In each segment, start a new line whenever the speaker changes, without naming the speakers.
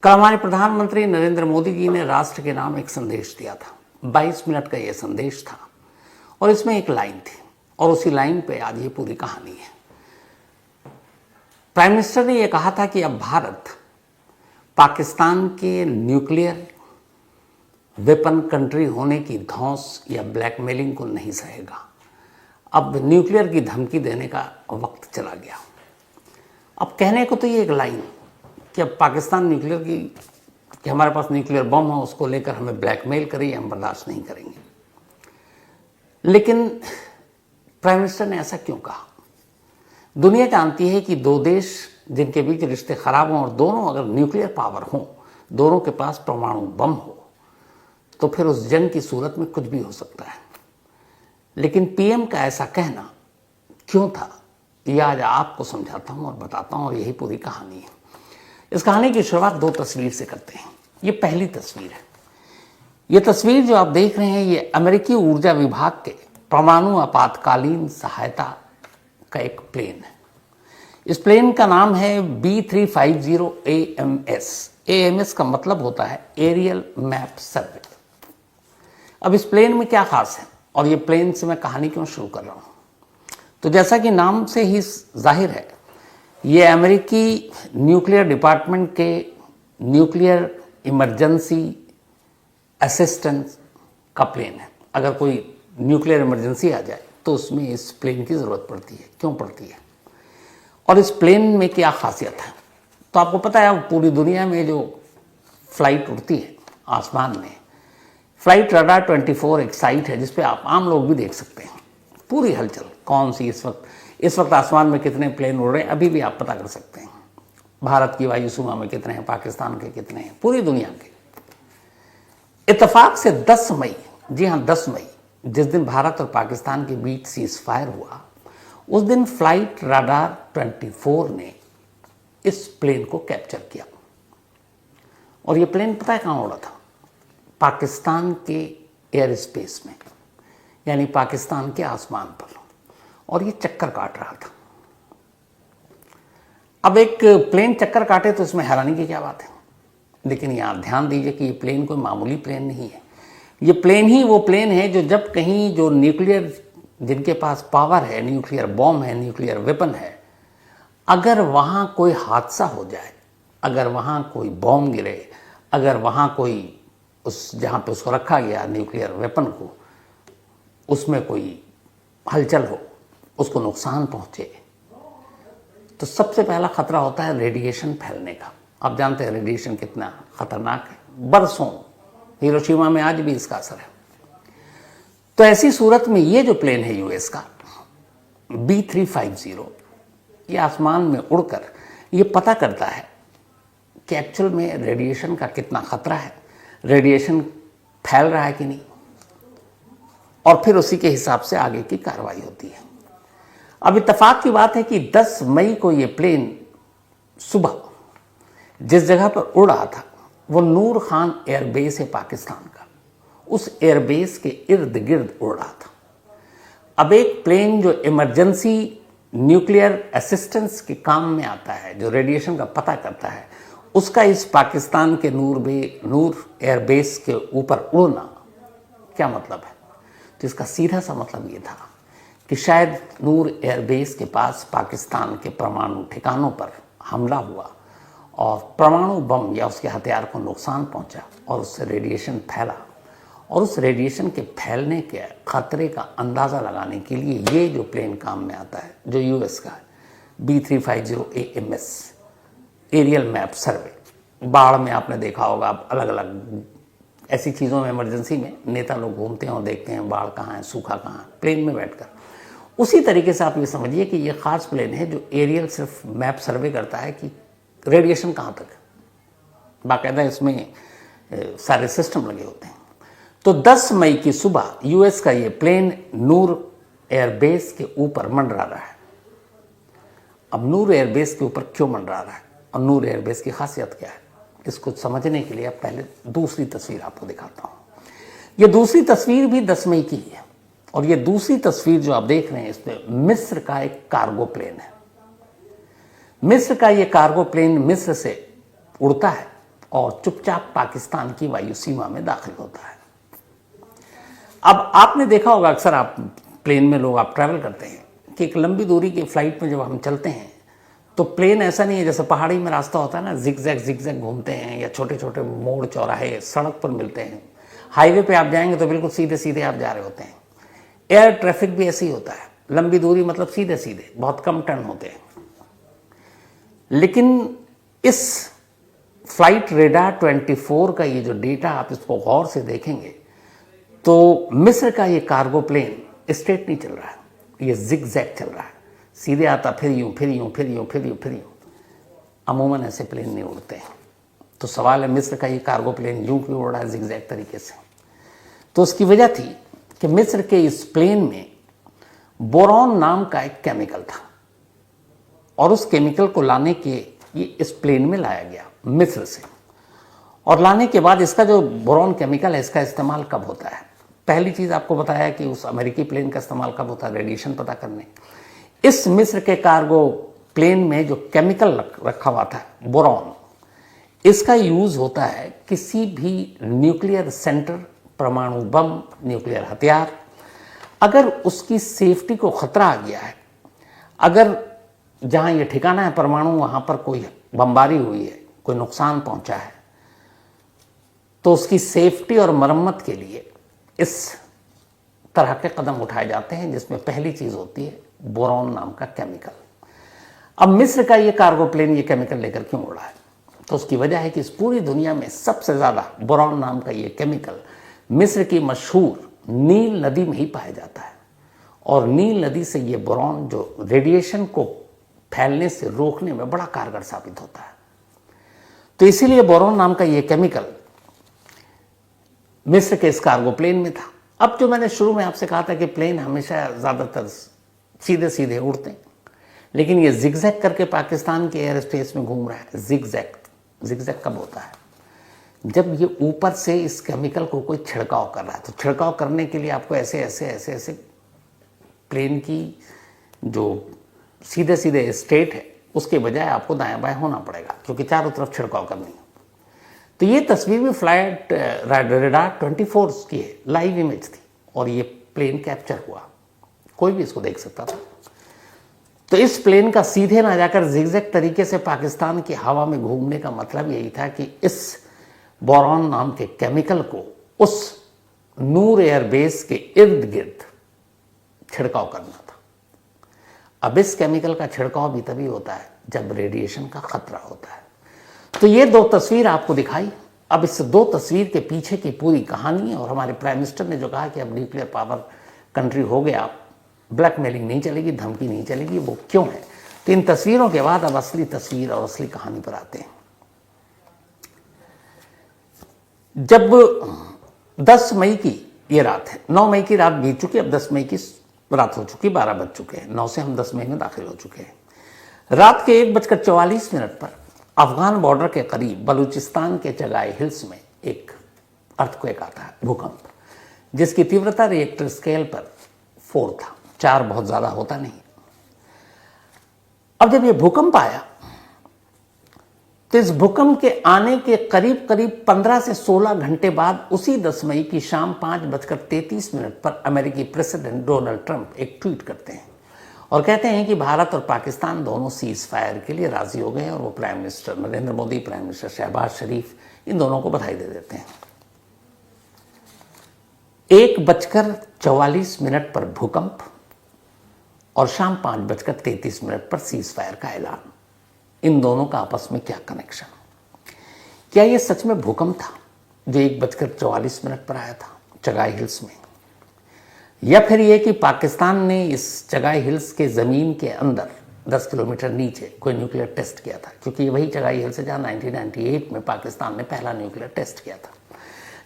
कल हमारे प्रधानमंत्री नरेंद्र मोदी जी ने राष्ट्र के नाम एक संदेश दिया था। 22 मिनट का यह संदेश था और इसमें एक लाइन थी और उसी लाइन पे आज ये पूरी कहानी है। प्राइम मिनिस्टर ने यह कहा था कि अब भारत पाकिस्तान के न्यूक्लियर वेपन कंट्री होने की धौंस या ब्लैकमेलिंग को नहीं सहेगा। अब न्यूक्लियर की धमकी देने का वक्त चला गया। अब कहने को तो ये एक लाइन कि अब पाकिस्तान न्यूक्लियर कि हमारे पास न्यूक्लियर बम है, उसको लेकर हमें ब्लैकमेल करे, हम बर्दाश्त नहीं करेंगे। लेकिन प्राइम मिनिस्टर ने ऐसा क्यों कहा? दुनिया जानती है कि दो देश जिनके बीच रिश्ते खराब हों और दोनों अगर न्यूक्लियर पावर हों, दोनों के पास परमाणु बम हो, तो फिर उस जंग की सूरत में कुछ भी हो सकता है। लेकिन पीएम का ऐसा कहना क्यों था, यह आज आपको समझाता हूं और बताता हूं, और यही पूरी कहानी है। इस कहानी की शुरुआत दो तस्वीर से करते हैं। ये पहली तस्वीर है। ये तस्वीर जो आप देख रहे हैं, ये अमेरिकी ऊर्जा विभाग के परमाणु आपातकालीन सहायता का एक प्लेन है। इस प्लेन का नाम है B350 AMS। AMS का मतलब होता है एरियल मैप सर्वे। अब इस प्लेन में क्या खास है और ये प्लेन से मैं कहानी क्यों शुरू कर रहा हूं? तो जैसा कि नाम से ही जाहिर है, ये अमेरिकी न्यूक्लियर डिपार्टमेंट के न्यूक्लियर इमरजेंसी असिस्टेंस का प्लेन है। अगर कोई न्यूक्लियर इमरजेंसी आ जाए तो उसमें इस प्लेन की ज़रूरत पड़ती है। क्यों पड़ती है और इस प्लेन में क्या खासियत है? तो आपको पता है, पूरी दुनिया में जो फ्लाइट उड़ती है आसमान में, फ्लाइट रडार 24 एक साइट है जिस पे आप आम लोग भी देख सकते हैं पूरी हलचल। कौन सी इस वक्त आसमान में कितने प्लेन उड़ रहे हैं, अभी भी आप पता कर सकते हैं। भारत की वायु सीमा में कितने हैं, पाकिस्तान के कितने हैं, पूरी दुनिया के। इत्तेफाक से 10 मई, जी हाँ 10 मई, जिस दिन भारत और पाकिस्तान के बीच सीज़फायर हुआ, उस दिन फ्लाइट रडार 24 ने इस प्लेन को कैप्चर किया। और ये प्लेन पता है कहाँ उड़ा था? पाकिस्तान के एयर स्पेस में, यानी पाकिस्तान के आसमान पर, और ये चक्कर काट रहा था। अब एक प्लेन चक्कर काटे तो इसमें हैरानी की क्या बात है, लेकिन यहां ध्यान दीजिए कि ये प्लेन कोई मामूली प्लेन नहीं है। ये प्लेन ही वो प्लेन है जो जब कहीं जो न्यूक्लियर, जिनके पास पावर है, न्यूक्लियर बॉम्ब है, न्यूक्लियर वेपन है, अगर वहां कोई हादसा हो जाए, अगर वहां कोई बॉम्ब गिरे, अगर वहां कोई उस जहां पे उसको रखा गया न्यूक्लियर वेपन को, उसमें कोई हलचल हो, उसको नुकसान पहुंचे, तो सबसे पहला खतरा होता है रेडिएशन फैलने का। आप जानते हैं रेडिएशन कितना खतरनाक है। बरसों हिरोशिमा में आज भी इसका असर है। तो ऐसी सूरत में ये जो प्लेन है यूएस का B350, ये आसमान में उड़कर ये पता करता है कि एक्चुअल में रेडिएशन का कितना खतरा है, रेडिएशन फैल रहा है कि नहीं, और फिर उसी के हिसाब से आगे की कार्रवाई होती है। अब इत्तेफाक की बात है कि 10 मई को ये प्लेन सुबह जिस जगह पर उड़ रहा था वो नूर खान एयरबेस है पाकिस्तान का। उस एयरबेस के इर्द गिर्द उड़ रहा था। अब एक प्लेन जो इमरजेंसी न्यूक्लियर असिस्टेंस के काम में आता है, जो रेडिएशन का पता करता है, उसका इस पाकिस्तान के नूर एयरबेस के ऊपर उड़ना क्या मतलब है? तो इसका सीधा सा मतलब ये था कि शायद नूर एयरबेस के पास पाकिस्तान के परमाणु ठिकानों पर हमला हुआ और परमाणु बम या उसके हथियार को नुकसान पहुंचा और उससे रेडिएशन फैला, और उस रेडिएशन के फैलने के खतरे का अंदाज़ा लगाने के लिए ये जो प्लेन काम में आता है, जो यूएस का है B350 AMS एरियल मैप सर्वे। बाढ़ में आपने देखा होगा, अलग अलग ऐसी चीज़ों में, इमरजेंसी में नेता लोग घूमते हैं और देखते हैं बाढ़ कहाँ है, सूखा कहाँ है, प्लेन में बैठकर। उसी तरीके से आप ये समझिए कि ये खास प्लेन है जो एरियल सिर्फ मैप सर्वे करता है कि रेडिएशन कहाँ तक है। बाकायदा इसमें सारे सिस्टम लगे होते हैं। तो 10 मई की सुबह यूएस का ये प्लेन नूर एयरबेस के ऊपर मंडरा रहा है। अब नूर एयरबेस के ऊपर क्यों मंडरा रहा है और नूर एयरबेस की खासियत क्या है, इसको समझने के लिए अब पहले दूसरी तस्वीर आपको दिखाता हूँ। ये दूसरी तस्वीर भी 10 मई की है, और ये दूसरी तस्वीर जो आप देख रहे हैं, इसमें मिस्र का एक कार्गो प्लेन है। मिस्र का ये कार्गो प्लेन मिस्र से उड़ता है और चुपचाप पाकिस्तान की वायु सीमा में दाखिल होता है। अब आपने देखा होगा, अक्सर आप प्लेन में लोग आप ट्रैवल करते हैं कि एक लंबी दूरी की फ्लाइट में जब हम चलते हैं तो प्लेन ऐसा नहीं है जैसे पहाड़ी में रास्ता होता है ना, जिग-जैग घूमते हैं या छोटे छोटे मोड़ चौराहे सड़क पर मिलते हैं। हाईवे पे आप जाएंगे तो बिल्कुल सीधे सीधे आप जा रहे होते हैं। एयर ट्रैफिक भी ऐसे ही होता है, लंबी दूरी मतलब सीधे सीधे, बहुत कम टर्न होते हैं। लेकिन इस फ्लाइट रेडार 24 का ये जो डेटा आप इसको गौर से देखेंगे तो मिस्र का ये कार्गो प्लेन स्ट्रेट नहीं चल रहा है, ये जिग-जैग चल रहा है, सीधे आता फिर यूं फिर यूं फिर यूं फिर यूं फिर यूं। अमूमन ऐसे प्लेन नहीं उड़ते हैं। तो सवाल है मिस्र का ये कार्गो प्लेन यूं क्यों उड़ रहा है जिग-जैग तरीके से? तो उसकी वजह थी कि मिस्र के इस प्लेन में बोरॉन नाम का एक केमिकल था और उस केमिकल को लाने के ये इस प्लेन में लाया गया मिस्र से। और लाने के बाद इसका जो बोरॉन केमिकल है इसका इस्तेमाल कब होता है? पहली चीज आपको बताया कि उस अमेरिकी प्लेन का इस्तेमाल कब होता है, रेडिएशन पता करने। इस मिस्र के कार्गो प्लेन में जो केमिकल रखा हुआ था बोरॉन, इसका यूज होता है किसी भी न्यूक्लियर सेंटर, परमाणु बम, न्यूक्लियर हथियार, अगर उसकी सेफ्टी को खतरा आ गया है, अगर जहां ये ठिकाना है परमाणु वहां पर कोई बमबारी हुई है, कोई नुकसान पहुंचा है, तो उसकी सेफ्टी और मरम्मत के लिए इस तरह के कदम उठाए जाते हैं, जिसमें पहली चीज होती है बोरॉन नाम का केमिकल। अब मिस्र का ये कार्गो प्लेन ये केमिकल लेकर क्यों उड़ा है? तो उसकी वजह है कि इस पूरी दुनिया में सबसे ज्यादा बोरॉन नाम का ये केमिकल मिस्र की मशहूर नील नदी में ही पाया जाता है। और नील नदी से ये बोरॉन जो रेडिएशन को फैलने से रोकने में बड़ा कारगर साबित होता है। तो इसीलिए बोरॉन नाम का ये केमिकल मिस्र के इस कार्गो प्लेन में था। अब जो मैंने शुरू में आपसे कहा था कि प्लेन हमेशा ज्यादातर सीधे सीधे उड़ते हैं, लेकिन ये जिगजैग करके पाकिस्तान के एयर स्पेस में घूम रहा है। जिगजैग कब होता है? जब ये ऊपर से इस केमिकल को कोई छिड़काव कर रहा है। तो छिड़काव करने के लिए आपको ऐसे ऐसे ऐसे ऐसे प्लेन की जो सीधे सीधे स्टेट है उसके बजाय आपको दाएं बाएं होना पड़ेगा, क्योंकि चारों तरफ छिड़काव करनी है। तो ये तस्वीर भी फ्लाइट रेडार 24 की है, लाइव इमेज थी और ये प्लेन कैप्चर हुआ, कोई भी इसको देख सकता था। तो इस प्लेन का सीधे ना जाकर जिगजैग तरीके से पाकिस्तान की हवा में घूमने का मतलब यही था कि इस बोरॉन नाम के केमिकल को उस नूर एयरबेस के इर्द गिर्द छिड़काव करना था। अब इस केमिकल का छिड़काव भी तभी होता है जब रेडिएशन का खतरा होता है। तो ये दो तस्वीर आपको दिखाई। अब इस दो तस्वीर के पीछे की पूरी कहानी और हमारे प्राइम मिनिस्टर ने जो कहा कि अब न्यूक्लियर पावर कंट्री हो गया, ब्लैकमेलिंग नहीं चलेगी, धमकी नहीं चलेगी, वो क्यों है? तो इन तस्वीरों के बाद अब असली तस्वीर और असली कहानी पर आते हैं। जब 10 मई की ये रात है, 9 मई की रात बीत चुकी, अब 10 मई की रात हो चुकी, 12 बज चुके हैं, 9 से हम 10 मई में दाखिल हो चुके हैं। रात के 1:44 पर अफगान बॉर्डर के करीब बलूचिस्तान के चगाई हिल्स में एक अर्थक्वेक आता है, भूकंप, जिसकी तीव्रता रिएक्टर स्केल पर 4 था। 4 बहुत ज्यादा होता नहीं। अब जब ये भूकंप आया तो इस भूकंप के आने के करीब करीब 15 से 16 घंटे बाद उसी 10 मई की शाम 5:33 पर अमेरिकी प्रेसिडेंट डोनाल्ड ट्रंप एक ट्वीट करते हैं और कहते हैं कि भारत और पाकिस्तान दोनों सीज फायर के लिए राजी हो गए हैं और वो prime minister Narendra Modi, prime minister Shahbaz Sharif, इन दोनों को बधाई दे देते हैं। 1:44 पर भूकंप और शाम 5:33 पर सीज फायर का ऐलान। इन दोनों का आपस में क्या कनेक्शन? क्या यह सच में भूकंप था जो 1:44 पर आया था चगाई हिल्स में, या फिर यह कि पाकिस्तान ने इस चगाई हिल्स के जमीन के अंदर 10 किलोमीटर नीचे कोई न्यूक्लियर टेस्ट किया था? क्योंकि वही चगाई हिल्स है जहां 1998 में पाकिस्तान ने पहला न्यूक्लियर टेस्ट किया था।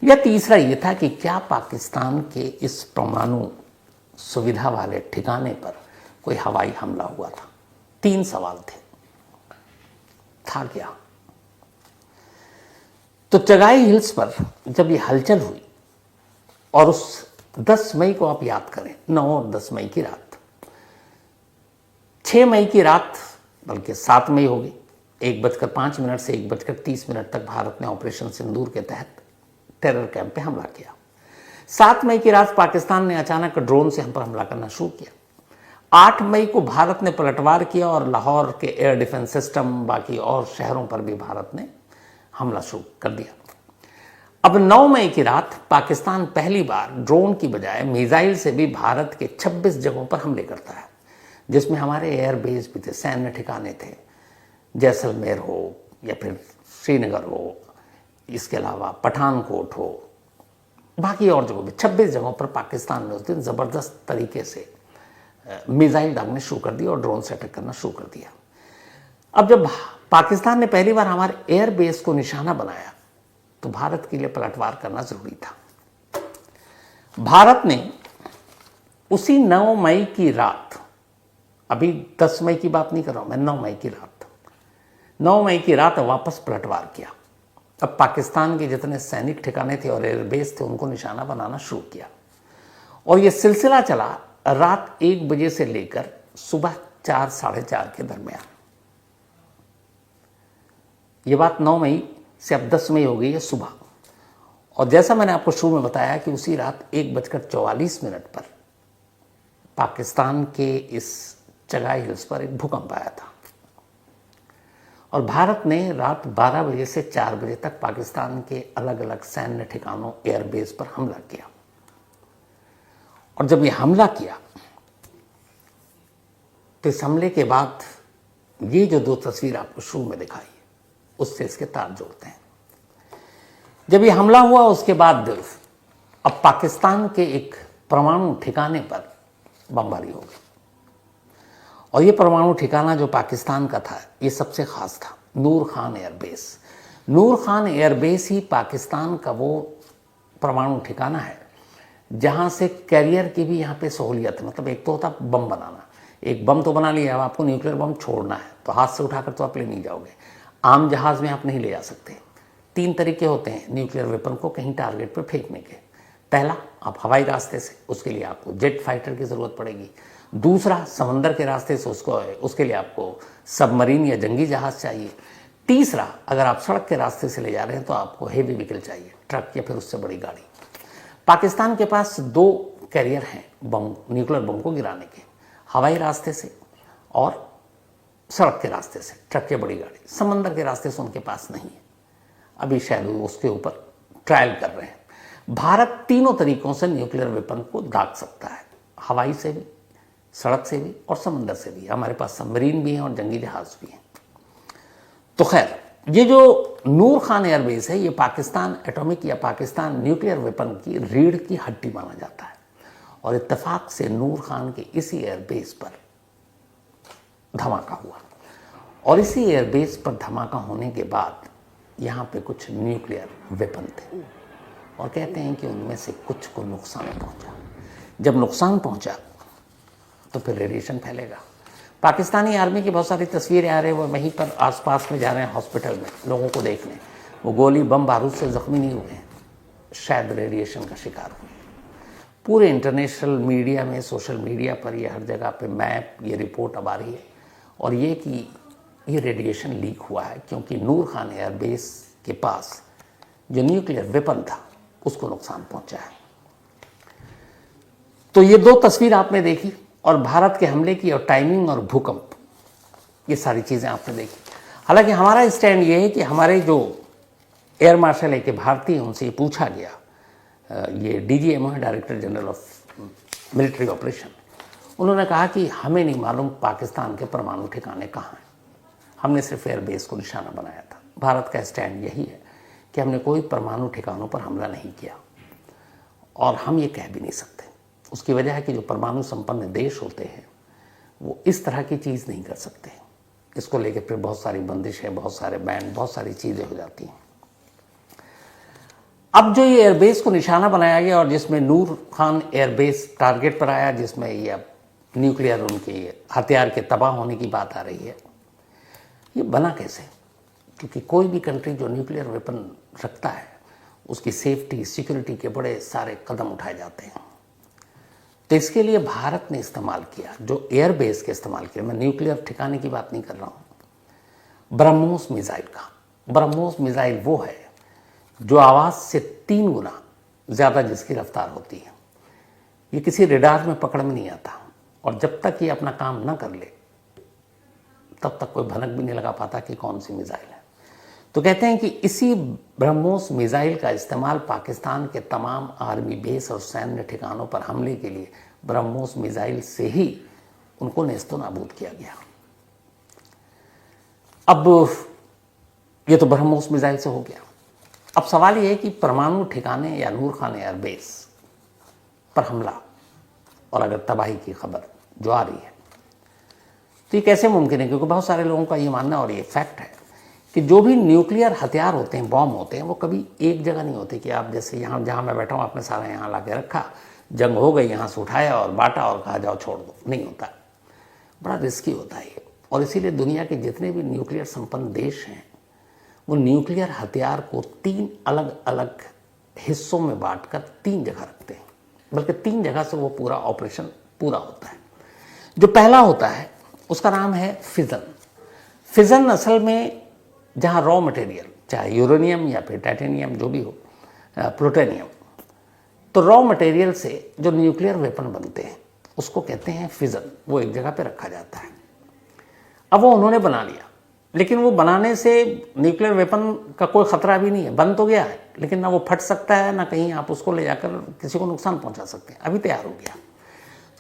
या तीसरा यह था कि क्या पाकिस्तान के इस परमाणु सुविधा वाले ठिकाने पर कोई हवाई हमला हुआ था? 3 सवाल थे। था क्या? तो चगाई हिल्स पर जब ये हलचल हुई और उस 10 मई को आप याद करें, 9 और 10 मई की रात, 6 मई की रात, बल्कि 7 मई होगी, 1:05 से 1:30 तक भारत ने ऑपरेशन सिंदूर के तहत टेरर कैंप पे हमला किया। 7 मई की रात पाकिस्तान ने अचानक ड्रोन से हम पर हमला करना शुरू किया। 8 मई को भारत ने पलटवार किया और लाहौर के एयर डिफेंस सिस्टम, बाकी और शहरों पर भी भारत ने हमला शुरू कर दिया। अब 9 मई की रात पाकिस्तान पहली बार ड्रोन की बजाय मिसाइल से भी भारत के 26 जगहों पर हमले करता है, जिसमें हमारे एयरबेस भी थे, सैन्य ठिकाने थे, जैसलमेर हो या फिर श्रीनगर हो, इसके अलावा पठानकोट हो, बाकी और जगहों पर 26 जगहों पर पाकिस्तान ने उस दिन ज़बरदस्त तरीके से मिसाइल दागने शुरू कर दिया और ड्रोन से अटैक करना शुरू कर दिया। अब जब पाकिस्तान ने पहली बार हमारे एयरबेस को निशाना बनाया तो भारत के लिए पलटवार करना जरूरी था। भारत ने उसी 9 मई की रात, अभी 10 मई की बात नहीं कर रहा हूं मैं, 9 मई की रात वापस पलटवार किया। अब पाकिस्तान के जितने सैनिक ठिकाने थे और एयरबेस थे उनको निशाना बनाना शुरू किया और यह सिलसिला चला रात 1 बजे से लेकर सुबह 4 साढ़े 4 के दरमियान। यह बात 9 मई से अब 10 मई हो गई है सुबह। और जैसा मैंने आपको शुरू में बताया कि उसी रात 1:44 पर पाकिस्तान के इस चगाई हिल्स पर एक भूकंप आया था और भारत ने रात 12 बजे से 4 बजे तक पाकिस्तान के अलग अलग सैन्य ठिकानों, एयरबेस पर हमला किया। और जब ये हमला किया तो इस हमले के बाद ये जो 2 तस्वीर आपको शुरू में दिखाई उससे इसके तार जोड़ते हैं। जब ये हमला हुआ उसके बाद अब पाकिस्तान के एक परमाणु ठिकाने पर बमबारी हो गई और ये परमाणु ठिकाना जो पाकिस्तान का था ये सबसे खास था, नूर खान एयरबेस। नूर खान एयरबेस ही पाकिस्तान का वो परमाणु ठिकाना है जहाँ से कैरियर की भी यहाँ पे सहूलियत है। मतलब एक तो होता बम बनाना, एक बम तो बना लिया, अब आपको न्यूक्लियर बम छोड़ना है तो हाथ से उठाकर तो आप ले नहीं जाओगे, आम जहाज़ में आप नहीं ले जा सकते। 3 तरीके होते हैं न्यूक्लियर वेपन को कहीं टारगेट पर फेंकने के। पहला, आप हवाई रास्ते से, उसके लिए आपको जेट फाइटर की ज़रूरत पड़ेगी। दूसरा, समंदर के रास्ते से उसके लिए आपको सबमरीन या जंगी जहाज़ चाहिए। तीसरा, अगर आप सड़क के रास्ते से ले जा रहे हैं तो आपको हेवी व्हीकल चाहिए, ट्रक या फिर उससे बड़ी गाड़ी। पाकिस्तान के पास 2 कैरियर हैं बम, न्यूक्लियर बम को गिराने के, हवाई रास्ते से और सड़क के रास्ते से, ट्रक या बड़ी गाड़ी। समंदर के रास्ते से उनके पास नहीं है, अभी शायद वो उसके ऊपर ट्रायल कर रहे हैं। भारत तीनों तरीकों से न्यूक्लियर वेपन को दाग सकता है, हवाई से भी, सड़क से भी और समंदर से भी। हमारे पास सबमरीन भी हैं और जंगी जहाज भी हैं। तो खैर, ये जो नूर खान एयरबेस है ये पाकिस्तान एटॉमिक या पाकिस्तान न्यूक्लियर वेपन की रीढ़ की हड्डी माना जाता है और इत्तेफाक से नूर खान के इसी एयरबेस पर धमाका हुआ और इसी एयरबेस पर धमाका होने के बाद यहाँ पे कुछ न्यूक्लियर वेपन थे और कहते हैं कि उनमें से कुछ को नुकसान पहुँचा। जब नुकसान पहुँचा तो फिर रेडिएशन फैलेगा। पाकिस्तानी आर्मी की बहुत सारी तस्वीरें आ रही हैं, वो वहीं पर आसपास में जा रहे हैं हॉस्पिटल में लोगों को देखने, वो गोली बम बारूद से ज़ख्मी नहीं हुए हैं, शायद रेडिएशन का शिकार हुए। पूरे इंटरनेशनल मीडिया में, सोशल मीडिया पर, ये हर जगह पे मैप, ये रिपोर्ट अब आ रही है और ये कि ये रेडिएशन लीक हुआ है क्योंकि नूर खान एयरबेस के पास जो न्यूक्लियर वेपन था उसको नुकसान पहुंचा है। तो ये 2 तस्वीर आपने देखी और भारत के हमले की और टाइमिंग और भूकंप, ये सारी चीज़ें आपने देखी। हालांकि हमारा स्टैंड ये है कि हमारे जो एयर मार्शल है कि भारतीय, उनसे ये पूछा गया, ये DGMO है, director general of military operation, उन्होंने कहा कि हमें नहीं मालूम पाकिस्तान के परमाणु ठिकाने कहाँ हैं, हमने सिर्फ एयरबेस को निशाना बनाया था। भारत का स्टैंड यही है कि हमने कोई परमाणु ठिकानों पर हमला नहीं किया और हम ये कह भी नहीं सकते। उसकी वजह है कि जो परमाणु संपन्न देश होते हैं वो इस तरह की चीज़ नहीं कर सकते। इसको लेकर फिर बहुत सारी बंदिशें, बहुत सारे बैन, बहुत सारी चीज़ें हो जाती हैं। अब जो ये एयरबेस को निशाना बनाया गया और जिसमें नूर खान एयरबेस टारगेट पर आया, जिसमें ये अब न्यूक्लियर उनके हथियार के तबाह होने की बात आ रही है, ये बना कैसे? क्योंकि कोई भी कंट्री जो न्यूक्लियर वेपन रखता है उसकी सेफ्टी, सिक्योरिटी के बड़े सारे कदम उठाए जाते हैं। तो इसके लिए भारत ने इस्तेमाल किया, जो एयरबेस के इस्तेमाल किया, मैं न्यूक्लियर ठिकाने की बात नहीं कर रहा हूँ, ब्रह्मोस मिसाइल का। ब्रह्मोस मिसाइल वो है जो आवाज़ से 3 गुना ज़्यादा जिसकी रफ्तार होती है। ये किसी रेडार में पकड़ में नहीं आता और जब तक ये अपना काम न कर ले तब तक कोई भनक भी नहीं लगा पाता कि कौन सी मिसाइल है। तो कहते हैं कि इसी ब्रह्मोस मिसाइल का इस्तेमाल पाकिस्तान के तमाम आर्मी बेस और सैन्य ठिकानों पर हमले के लिए ब्रह्मोस मिसाइल से ही उनको नेस्तो नाबूद किया गया। अब ये तो ब्रह्मोस मिसाइल से हो गया। अब सवाल ये है कि परमाणु ठिकाने या नूर खान एयरबेस पर हमला और अगर तबाही की खबर जो आ रही है तो ये कैसे मुमकिन है? क्योंकि बहुत सारे लोगों का ये मानना और ये फैक्ट है कि जो भी न्यूक्लियर हथियार होते हैं, बॉम्ब होते हैं, वो कभी एक जगह नहीं होते कि आप जैसे यहाँ जहाँ मैं बैठा हूँ आपने सारा यहाँ ला के रखा, जंग हो गई, यहाँ से उठाया और बांटा और कहा जाओ छोड़ दो। नहीं होता, बड़ा रिस्की होता है। और इसीलिए दुनिया के जितने भी न्यूक्लियर संपन्न देश हैं वो न्यूक्लियर हथियार को 3 अलग अलग हिस्सों में बांटकर 3 जगह रखते हैं, बल्कि 3 जगह से वो पूरा ऑपरेशन पूरा होता है। जो पहला होता है उसका नाम है फिजन। फिजन असल में जहाँ रॉ मटेरियल चाहे यूरेनियम या फिर टाइटेनियम जो भी हो, प्लूटोनियम, तो रॉ मटेरियल से जो न्यूक्लियर वेपन बनते हैं उसको कहते हैं फिजन। वो एक जगह पे रखा जाता है। अब वो उन्होंने बना लिया, लेकिन वो बनाने से न्यूक्लियर वेपन का कोई खतरा भी नहीं है, बन तो गया है, लेकिन ना वो फट सकता है ना कहीं आप उसको ले जाकर किसी को नुकसान पहुंचा सकते हैं। अभी तैयार हो गया।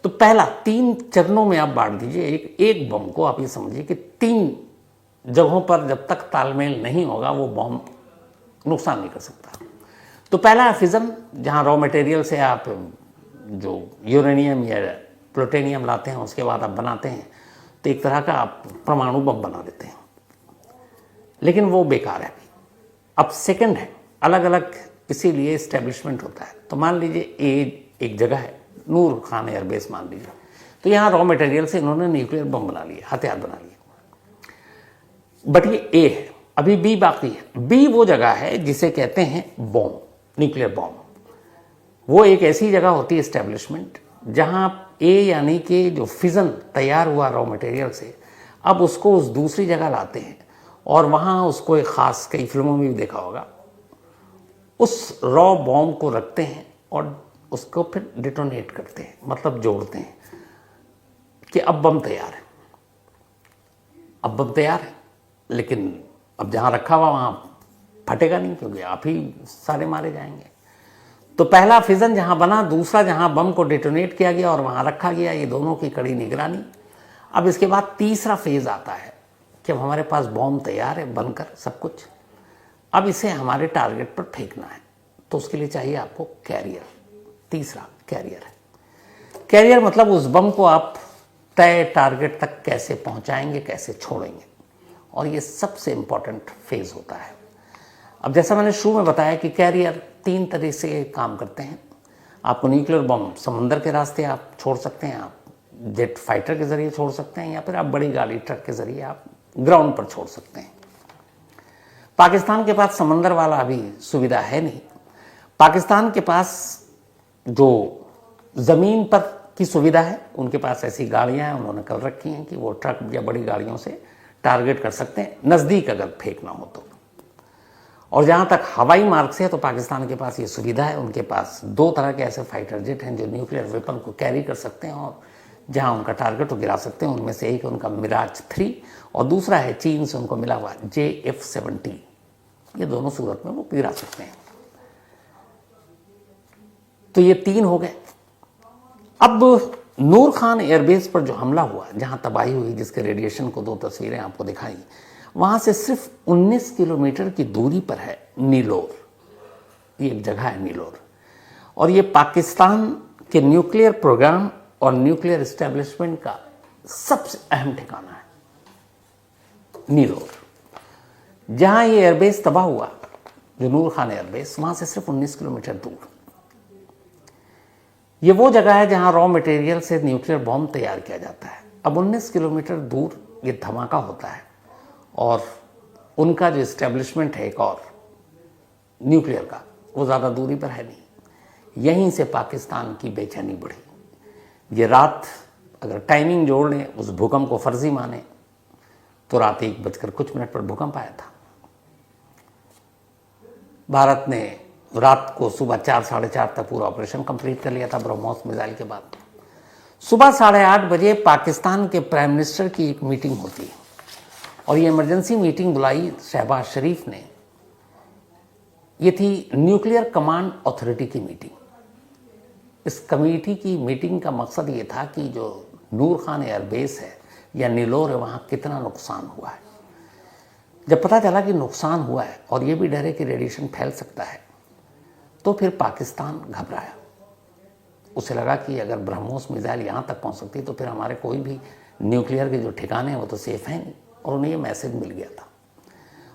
तो पहला 3 चरणों में आप बांट दीजिए। एक बम को आप ये समझिए कि 3 जगहों पर जब तक तालमेल नहीं होगा वो बम नुकसान नहीं कर सकता। तो पहला है फिजन, जहाँ रॉ मटेरियल से आप जो यूरेनियम या प्लूटोनियम लाते हैं उसके बाद आप बनाते हैं, तो एक तरह का आप परमाणु बम बना देते हैं, लेकिन वो बेकार है। अब सेकंड है अलग अलग, इसीलिए इस्टेब्लिशमेंट होता है। तो मान लीजिए एक जगह है नूर खान एयरबेस मान लीजिए, तो यहाँ रॉ मटेरियल से इन्होंने न्यूक्लियर बम बना लिया, हथियार बना लिया। बट ये ए है, अभी बी बाकी है। बी वो जगह है जिसे कहते हैं बॉम्ब, न्यूक्लियर बॉम्ब। वो एक ऐसी जगह होती है इस्टेब्लिशमेंट जहाँ ए यानी कि जो फिजन तैयार हुआ रॉ मटेरियल से, अब उसको उस दूसरी जगह लाते हैं और वहाँ उसको एक ख़ास, कई फिल्मों में भी देखा होगा, उस रॉ बॉम्ब को रखते हैं और उसको फिर डिटोनेट करते हैं, मतलब जोड़ते हैं कि अब बम तैयार है। अब बम तैयार है, लेकिन अब जहाँ रखा हुआ वहाँ फटेगा नहीं, क्योंकि आप ही सारे मारे जाएंगे। तो पहला फिजन जहाँ बना, दूसरा जहाँ बम को डिटोनेट किया गया और वहाँ रखा गया, ये दोनों की कड़ी निगरानी। अब इसके बाद तीसरा फेज़ आता है कि अब हमारे पास बॉम्ब तैयार है बनकर सब कुछ, अब इसे हमारे टारगेट पर फेंकना है। तो उसके लिए चाहिए आपको कैरियर। तीसरा कैरियर है। कैरियर मतलब उस बम को आप तय टारगेट तक कैसे पहुंचाएंगे, कैसे छोड़ेंगे, और ये सबसे इंपॉर्टेंट फेज होता है। अब जैसा मैंने शुरू में बताया कि कैरियर 3 तरह से काम करते हैं। आपको न्यूक्लियर बम समंदर के रास्ते आप छोड़ सकते हैं, आप जेट फाइटर के जरिए छोड़ सकते हैं, या फिर आप बड़ी गाड़ी ट्रक के जरिए आप ग्राउंड पर छोड़ सकते हैं। पाकिस्तान के पास समंदर वाला अभी सुविधा है नहीं। पाकिस्तान के पास जो ज़मीन पर की सुविधा है, उनके पास ऐसी गाड़ियां हैं, उन्होंने कर रखी हैं कि वो ट्रक या बड़ी गाड़ियों से टारगेट कर सकते हैं, नज़दीक अगर फेंकना हो तो। और जहाँ तक हवाई मार्ग से है तो पाकिस्तान के पास ये सुविधा है। उनके पास 2 तरह के ऐसे फाइटर जेट हैं जो न्यूक्लियर वेपन को कैरी कर सकते हैं और जहाँ उनका टारगेट को गिरा सकते हैं। उनमें से एक है उनका मिराज 3 और दूसरा है चीन से उनको मिला हुआ JF-70। ये दोनों सूरत में वो गिरा सकते हैं। तो ये 3 हो गए। अब नूर खान एयरबेस पर जो हमला हुआ, जहां तबाही हुई, जिसके रेडिएशन को 2 तस्वीरें आपको दिखाई, वहां से सिर्फ 19 किलोमीटर की दूरी पर है नीलोर। ये एक जगह है नीलोर, और ये पाकिस्तान के न्यूक्लियर प्रोग्राम और न्यूक्लियर एस्टेब्लिशमेंट का सबसे अहम ठिकाना है नीलोर। जहां ये एयरबेस तबाह हुआ, जो नूर खान एयरबेस, वहां से सिर्फ 19 किलोमीटर दूर। ये वो जगह है जहां रॉ मटेरियल से न्यूक्लियर बॉम्ब तैयार किया जाता है। अब 19 किलोमीटर दूर ये धमाका होता है और उनका जो इस्टेब्लिशमेंट है एक और न्यूक्लियर का, वो ज़्यादा दूरी पर है नहीं। यहीं से पाकिस्तान की बेचैनी बढ़ी। ये रात अगर टाइमिंग जोड़ लें, उस भूकंप को फर्जी माने, तो रात 1 बजकर कुछ मिनट पर भूकंप आया था। भारत ने रात को सुबह 4 साढ़े 4 तक पूरा ऑपरेशन कंप्लीट कर लिया था ब्रह्मोस मिसाइल के बाद। सुबह 8:30 बजे पाकिस्तान के प्राइम मिनिस्टर की एक मीटिंग होती है और ये इमरजेंसी मीटिंग बुलाई शहबाज शरीफ ने। ये थी न्यूक्लियर कमांड अथॉरिटी की मीटिंग। इस कमेटी की मीटिंग का मकसद ये था कि जो नूर खान एयरबेस है या नीलोर है, वहाँ कितना नुकसान हुआ है। जब पता चला कि नुकसान हुआ है और ये भी डर है कि रेडिएशन फैल सकता है, तो फिर पाकिस्तान घबराया। उसे लगा कि अगर ब्रह्मोस मिसाइल यहाँ तक पहुँच सकती तो फिर हमारे कोई भी न्यूक्लियर के जो ठिकाने हैं वो तो सेफ हैं नहीं। और उन्हें ये मैसेज मिल गया था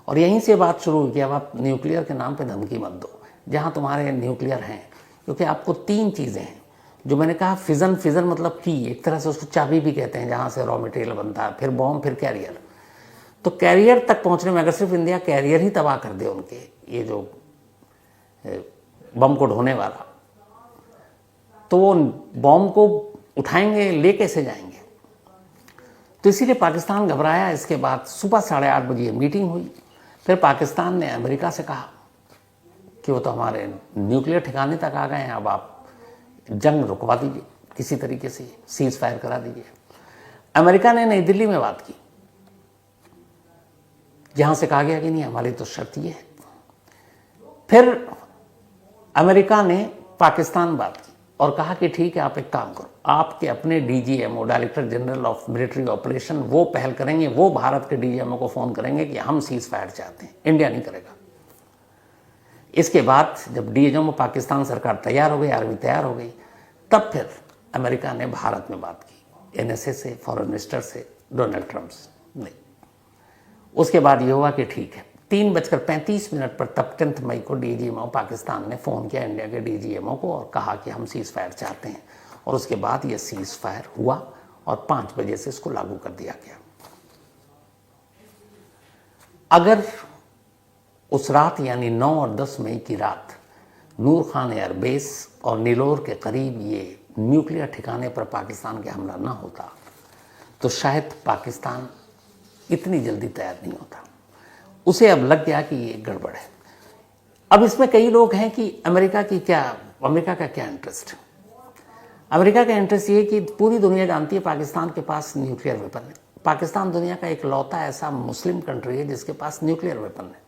और यहीं से बात शुरू हुई कि अब आप न्यूक्लियर के नाम पे धमकी मत दो जहाँ तुम्हारे न्यूक्लियर हैं। क्योंकि आपको 3 चीज़ें हैं जो मैंने कहा, फिजन मतलब की, एक तरह से उसको चाबी भी कहते हैं, जहाँ से रॉ मटेरियल बनता है, फिर बॉम्ब, फिर कैरियर। तो कैरियर तक पहुँचने में अगर सिर्फ इंडिया कैरियर ही तबाह कर दे उनके, ये जो बम को ढोने वाला, तो वो बॉम्ब को उठाएंगे, ले कैसे जाएंगे। तो इसीलिए पाकिस्तान घबराया। इसके बाद सुबह 8:30 बजे मीटिंग हुई। फिर पाकिस्तान ने अमेरिका से कहा कि वो तो हमारे न्यूक्लियर ठिकाने तक आ गए हैं, अब आप जंग रुकवा दीजिए, किसी तरीके से सीज फायर करा दीजिए। अमेरिका ने नई दिल्ली में बात की, जहां से कहा गया कि नहीं, हमारी तो शर्त ये है। फिर अमेरिका ने पाकिस्तान बात की और कहा कि ठीक है, आप एक काम करो, आपके अपने DGMO, director general of military operation, वो पहल करेंगे, वो भारत के डीजीएमओ को फोन करेंगे कि हम सीज फायर चाहते हैं, इंडिया नहीं करेगा। इसके बाद जब डीजीएमओ पाकिस्तान सरकार तैयार हो गई, आर्मी तैयार हो गई, तब फिर अमेरिका ने भारत में बात की, एनएसए से, फॉरेन मिनिस्टर से, डोनाल्ड ट्रंप से नहीं। उसके बाद ये हुआ कि ठीक है, 3:35 पर तब 10 मई को डीजीएमओ पाकिस्तान ने फ़ोन किया इंडिया के डीजीएमओ को और कहा कि हम सीज फायर चाहते हैं। और उसके बाद ये सीज फायर हुआ और 5 बजे से इसको लागू कर दिया गया। अगर उस रात यानी 9 और 10 मई की रात नूर खान एयरबेस और नीलोर के करीब ये न्यूक्लियर ठिकाने पर पाकिस्तान के हमला न होता तो शायद पाकिस्तान इतनी जल्दी तैयार नहीं होता। उसे अब लग गया कि ये गड़बड़ है। अब इसमें कई लोग हैं कि अमेरिका का क्या इंटरेस्ट। अमेरिका का इंटरेस्ट ये कि पूरी दुनिया जानती है पाकिस्तान के पास न्यूक्लियर वेपन है। पाकिस्तान दुनिया का एक लौता ऐसा मुस्लिम कंट्री है जिसके पास न्यूक्लियर वेपन है।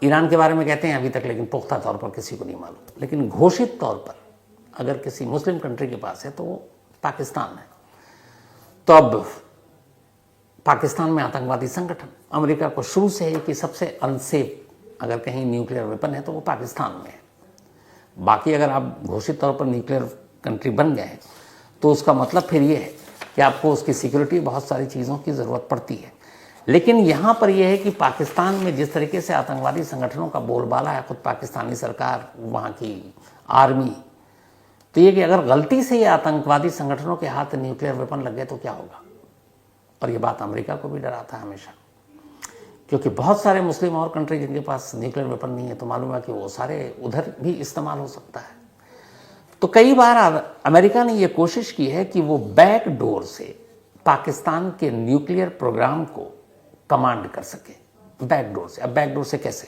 ईरान के बारे में कहते हैं अभी तक, लेकिन पुख्ता तौर पर किसी को नहीं मालूम। लेकिन घोषित तौर पर अगर किसी मुस्लिम कंट्री के पास है तो वो पाकिस्तान है। तो अब पाकिस्तान में आतंकवादी संगठन, अमेरिका को शुरू से है कि सबसे अनसेफ अगर कहीं न्यूक्लियर वेपन है तो वो पाकिस्तान में है। बाकी अगर आप घोषित तौर पर न्यूक्लियर कंट्री बन गए हैं तो उसका मतलब फिर ये है कि आपको उसकी सिक्योरिटी, बहुत सारी चीज़ों की ज़रूरत पड़ती है। लेकिन यहाँ पर यह है कि पाकिस्तान में जिस तरीके से आतंकवादी संगठनों का बोलबाला है, खुद पाकिस्तानी सरकार, वहाँ की आर्मी, तो ये कि अगर गलती से ये आतंकवादी संगठनों के हाथ न्यूक्लियर वेपन लग गए तो क्या होगा। और ये बात अमेरिका को भी डराता है हमेशा, क्योंकि बहुत सारे मुस्लिम और कंट्री जिनके पास न्यूक्लियर वेपन नहीं है तो मालूम है कि वो सारे उधर भी इस्तेमाल हो सकता है। तो कई बार अमेरिका ने ये कोशिश की है कि वो बैक डोर से पाकिस्तान के न्यूक्लियर प्रोग्राम को कमांड कर सके। बैक डोर से। अब बैक डोर से कैसे?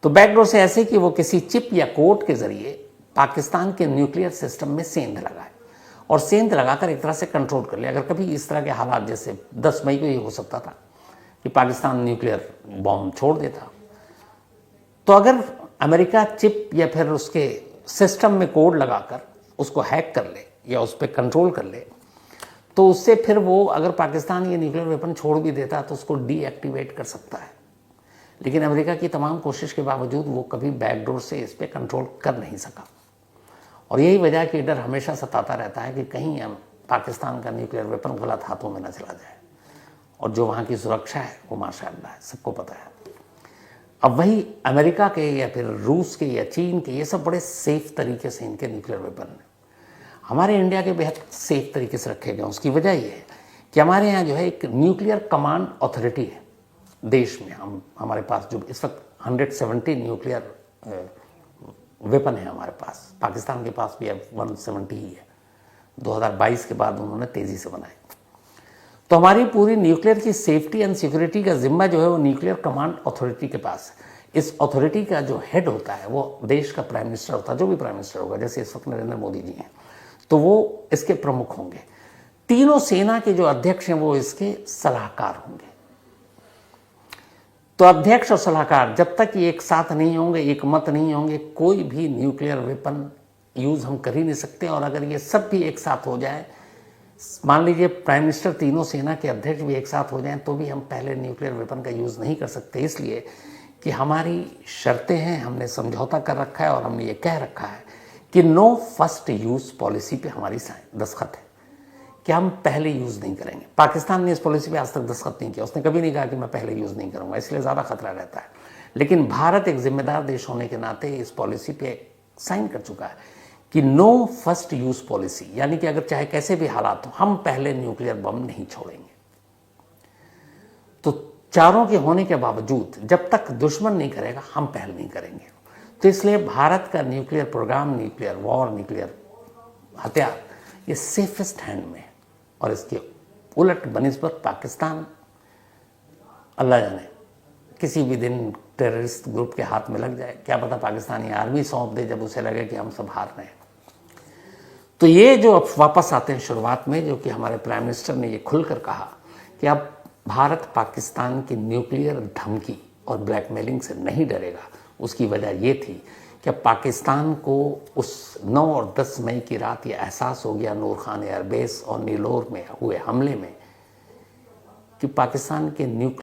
तो बैक डोर से ऐसे कि वो किसी चिप या कोड के जरिए पाकिस्तान के न्यूक्लियर सिस्टम में सेंध लगाए और सेंध लगाकर एक तरह से कंट्रोल कर ले। अगर कभी इस तरह के हालात, जैसे 10 मई को ये हो सकता था कि पाकिस्तान न्यूक्लियर बॉम्ब छोड़ देता, तो अगर अमेरिका चिप या फिर उसके सिस्टम में कोड लगाकर उसको हैक कर ले या उस पर कंट्रोल कर ले, तो उससे फिर वो अगर पाकिस्तान ये न्यूक्लियर वेपन छोड़ भी देता तो उसको डीएक्टिवेट कर सकता है। लेकिन अमेरिका की तमाम कोशिश के बावजूद वो कभी बैकडोर से इस पर कंट्रोल कर नहीं सका। और यही वजह है कि डर हमेशा सताता रहता है कि कहीं पाकिस्तान का न्यूक्लियर वेपन गलत हाथों में न चला जाए। और जो वहाँ की सुरक्षा है वो माशाअल्लाह है, सबको पता है। अब वही अमेरिका के या फिर रूस के या चीन के, ये सब बड़े सेफ तरीके से इनके न्यूक्लियर वेपन हैं। हमारे इंडिया के बेहद सेफ तरीके से रखे गए। उसकी वजह ये है कि हमारे यहाँ जो है एक न्यूक्लियर कमांड अथॉरिटी है देश में। हमारे पास जो इस वक्त 170 न्यूक्लियर वेपन है हमारे पास। पाकिस्तान के पास भी अब 170 ही है। 2022 के बाद उन्होंने तेज़ी से बनाए। तो हमारी पूरी न्यूक्लियर की सेफ्टी एंड सिक्योरिटी का जिम्मा जो है वो न्यूक्लियर कमांड अथॉरिटी के पास है। इस अथॉरिटी का जो हेड होता है वो देश का प्राइम मिनिस्टर होता है, जो भी प्राइम मिनिस्टर होगा, जैसे इस वक्त नरेंद्र मोदी जी हैं, तो वो इसके प्रमुख होंगे। तीनों सेना के जो अध्यक्ष हैं वो इसके सलाहकार होंगे। तो अध्यक्ष और सलाहकार जब तक ये एक साथ नहीं होंगे, एक मत नहीं होंगे, कोई भी न्यूक्लियर वेपन यूज हम कर ही नहीं सकते। और अगर ये सब भी एक साथ हो जाए, मान लीजिए प्राइम मिनिस्टर, तीनों सेना के अध्यक्ष भी एक साथ हो जाएं, तो भी हम पहले न्यूक्लियर वेपन का यूज नहीं कर सकते, इसलिए कि हमारी शर्तें हैं, हमने समझौता कर रखा है और हमने ये कह रखा है कि नो फर्स्ट यूज पॉलिसी पे हमारी दस्तखत है कि हम पहले यूज नहीं करेंगे। पाकिस्तान ने इस पॉलिसी पे आज तक दस्तखत नहीं किया, उसने कभी नहीं कहा कि मैं पहले यूज नहीं करूंगा, इसलिए ज्यादा खतरा रहता है। लेकिन भारत एक जिम्मेदार देश होने के नाते इस पॉलिसी पे साइन कर चुका है कि नो फर्स्ट यूज पॉलिसी, यानी कि अगर चाहे कैसे भी हालात हो, हम पहले न्यूक्लियर बम नहीं छोड़ेंगे। तो चारों के होने के बावजूद जब तक दुश्मन नहीं करेगा, हम पहल नहीं करेंगे। तो इसलिए भारत का nuclear program, nuclear war, nuclear हथियार, ये सेफेस्ट हैंड में है। और इसके उलट बनिस्बत पाकिस्तान, अल्लाह जाने किसी भी दिन टेररिस्ट ग्रुप के हाथ में लग जाए, क्या पता पाकिस्तानी आर्मी सौंप दे जब उसे लगे कि हम सब हार रहे हैं। तो ये जो अब वापस आते हैं शुरुआत में, जो कि हमारे प्राइम मिनिस्टर ने ये खुलकर कहा कि अब भारत पाकिस्तान की न्यूक्लियर धमकी और ब्लैकमेलिंग से नहीं डरेगा, उसकी वजह ये थी कि पाकिस्तान को उस 9 और 10 मई की रात ये एहसास हो गया नूर खान एयरबेस और नीलोर में हुए हमले में कि पाकिस्तान के न्यूक्लियर